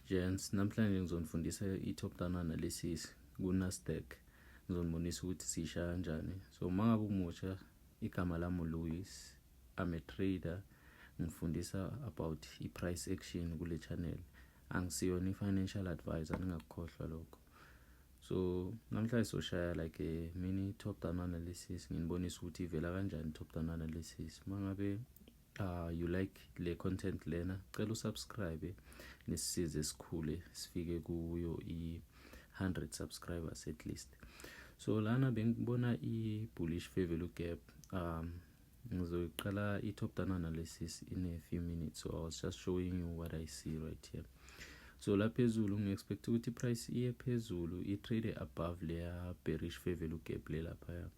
Gents, namhlanje ngizonifundisa i-top down analysis ku-Nasdaq. Ngizonibonisa ukuthi sishaya kanjani. So mangabe umusha, igama lami uLouis. I'm a trader. Ngifundisa about i-price action kule channel. Angisiyona i-financial advisor, ningakukhohlwa lokho. So namhlanje soshaya like a mini top down analysis. Nginibonisa ukuthi ivela kanjani top down analysis. Mangabe you like le content lena, cela usubscribe nisisize sikhule sifike kuyo i-100 subscribers at least. So lana bengibona i-bullish fair value gap. Ngizoqala i-top down analysis in a few minutes, so I was just showing you what I see right here. So la phezulu ngi-expect ukuthi price iye phezulu, i-trade above leya bearish fair value gap le lapha.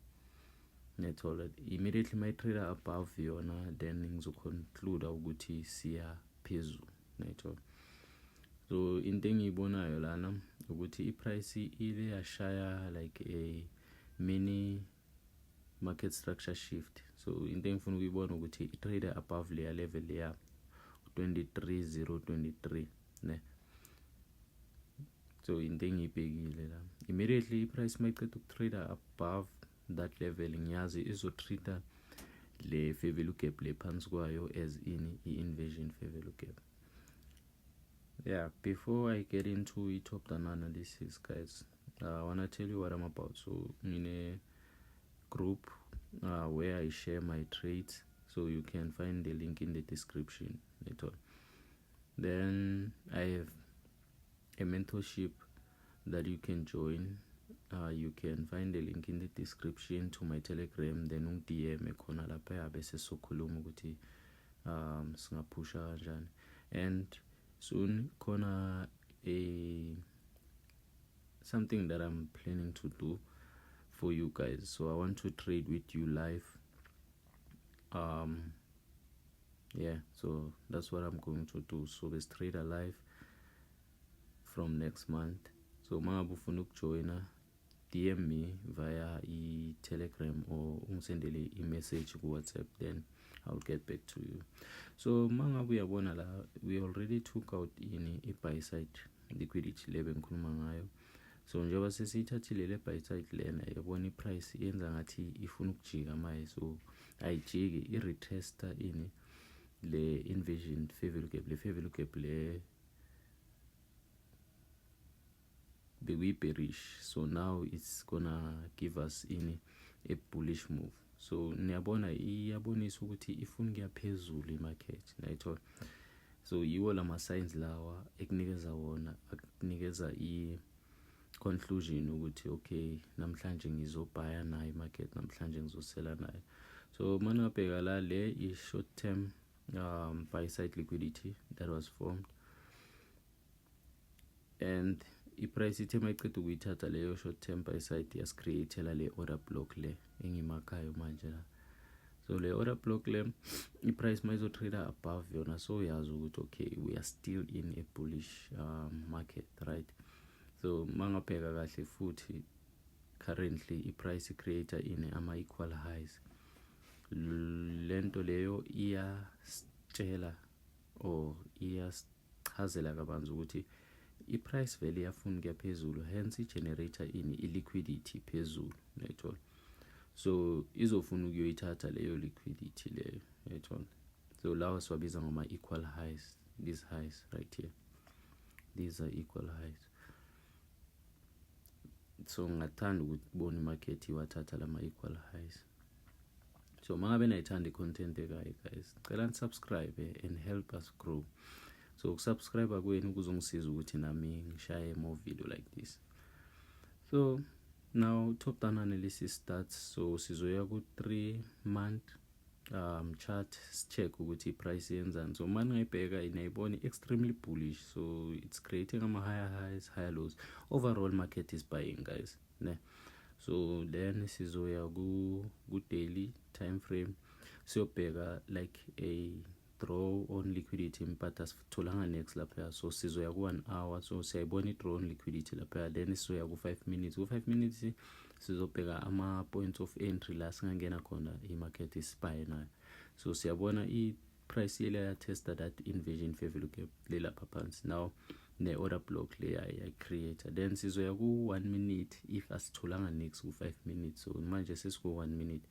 Nethola immediately my trader above yona, then ngizoconclude ukuthi siya phezulu. Nethola. So into engiyibonayo lana ukuthi i-price ile yashaya like a mini market structure shift. So into engifuna ukuyibona ukuthi i-trader above leya level leya 23023 ne. So into engiyibhekile la, immediately i-price mayiqeda ukutrader above that level, ngiyazi izotrita le fair value gap le phansi kwayo as inversion fair value gap. Yeah, before I get into a top down analysis, guys, I want to tell you what I'm about. So in a group where I share my trades, so you can find the link in the description. Then I have a mentorship that you can join. You can find the link in the description to my Telegram. Then DM khona lapha bese sokhuluma ukuthi singapusha kanjani. And soon khona something that I'm planning to do for you guys. So I want to trade with you live. Yeah, so that's what I'm going to do. So let's trade live from next month. So mangabe ufuna ukujoina, DM me via Telegram or ungisendele message ku WhatsApp, then I'll get back to you. So mangabe uyabona la, we already took out in a buy side liquidity level ngikhuluma ngayo. So njengoba sesiyithathile le buy side lena, yabona i-price yenza ngathi ifuna ukujika manje. So ayijike, i-retesta le inversion fair value gap, le fair value gap le we bearish. So now it's gonna give us a bullish move. So niyabona iyabonisa ukuthi ifuna kuya phezulu imarket, nayithola. So yiwo lama signs lawa ekunikeza wona, akunikeza conclusion ukuthi okay, namhlanje ngizobhaya nayo imarket, namhlanje ngizosela nayo. So manabheka la, le is short term buy side liquidity that was formed, and i-price ithe mayiqeda ukuyithatha leyo short term buy side yasicreatela le order block le engimakhayo manje la. So le order block le, i-price mayizotrader above yona, so uyazi ukuthi okay, we are still in a bullish market, right? So mangabheka kahle futhi currently i-price creator ama-equal highs. Lento leyo iyasitshela or iyasichazela kabanzi ukuthi i-price vele iyafuna kuya phezulu, hence i-generator i-liquidity phezulu, nethola. So izofuna ukuyoyithatha leyo liquidity leyo, nethola. So lawa siwabiza ngama equal highs, these highs right here, these are equal highs. So ngathanda ukubona imarket iwathatha lama equal highs. So mangabe nayithanda i-content ekayo, guys, cela nisubscribe and help us grow. So ukusubscribe kwenu kuzongisiza ukuthi nami ngishaye more video like this. So now top down analysis starts. So sizoya ku 3 month chart, check ukuthi price yenzani. So manje ngayibheka inayibona extremely bullish, so it's creating ama higher highs, higher lows. Overall market is buying, guys, ne. So then sizoya ku daily time frame, siyobheka like a draw on liquidity, but asitholanga next lapha. So sizoya ku 1 hour, so siyayibona i-draw on liquidity lapha. Then sizoya ku 5 minutes, ku 5 minutes sizobheka ama points of entry la singangena khona i-market isbuy nayo. So siyabona i-price ile yatesta that inversion fair value gap le lapha phansi. Now ne-order block le ayicreator. Then sizoya ku-1 minute if asitholanga next ku-5 minutes. So manje sesiku-1 minute.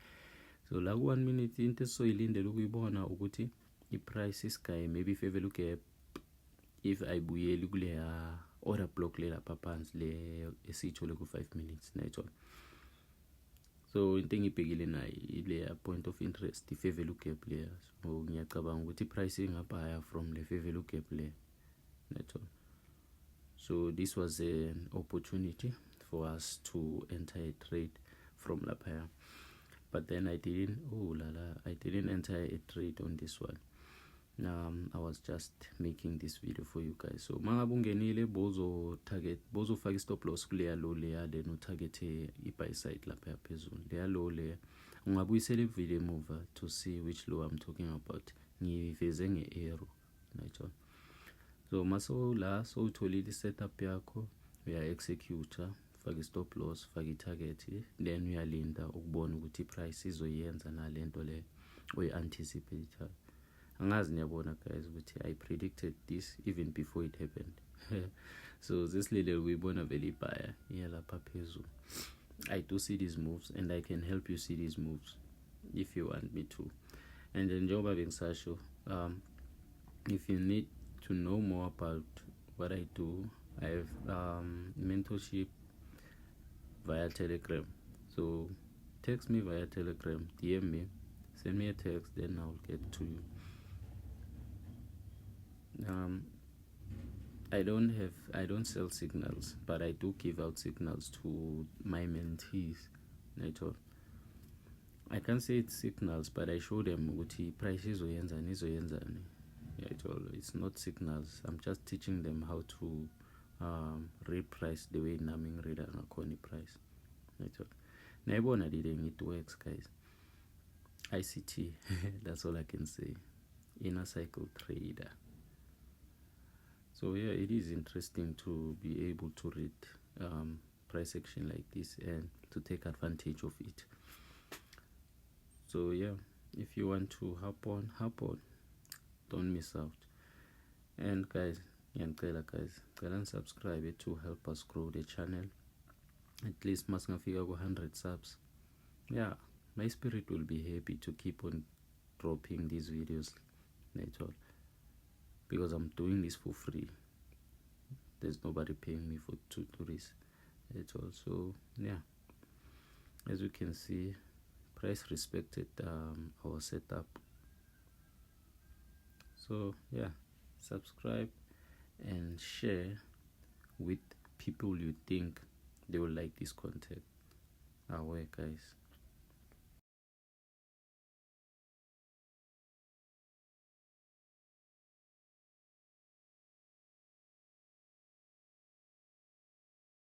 So la ku-1 minute into esizoyilindela ukuyibona ukuthi i-price isigaye maybe i-fair gap if ayibuyeli kuleya order block le lapha phansi le esiyithole ku-5 minutes nayithola. So into engibhekile nayo ile point of interest, i-fair value gap leya. So ngiyacabanga ukuthi i-price ingaba higher from le fair value gap le nayithola. So this was an opportunity for us to enter a trade from lapha. But then I didn't enter a trade on this one. I was just making this video for you guys. So mangabe ungenile bozofaka stop loss kuleya low leya, then utarget i-buy side lapha phezulu leya low leya. Ungabuyisela i-video emuva to see which low I'm talking about. Ngiveze nge-arrow nayithola. So maso la so utholile setup yakho, uya execute, faka stop loss, faka i-target, then uyalinda ukubona ukuthi i-price izoyenza nalento le oyi-anticipate. Angazi niyabona guys ukuthi I predicted this even before it happened. So this little uyibona vele ibhaya iyalapha phezulu. I do see these moves and I can help you see these moves if you want me to. And then njengoba bengisasho, if you need to know more about what I do, I have mentorship via Telegram. So text me via Telegram, DM me, send me a text, then I'll get to you. I don't sell signals, but I do give out signals to my mentees. I can't say it's signals, but I show them what prices izoyenzani. It's not signals. I'm just teaching them how to read price the way naming reader and price. Nayibona didn't it works, guys. ICT, that's all I can say. Inner cycle trader. So yeah, it is interesting to be able to read price action like this and to take advantage of it. So yeah, if you want to hop on, don't miss out. And guys, subscribe to help us grow the channel. At least masingafika ku 100 subs. Yeah, my spirit will be happy to keep on dropping these videos. Because I'm doing this for free. There's nobody paying me to do this at all. So yeah, as you can see, price respected our setup. So yeah, subscribe and share with people you think they will like this content. Away guys.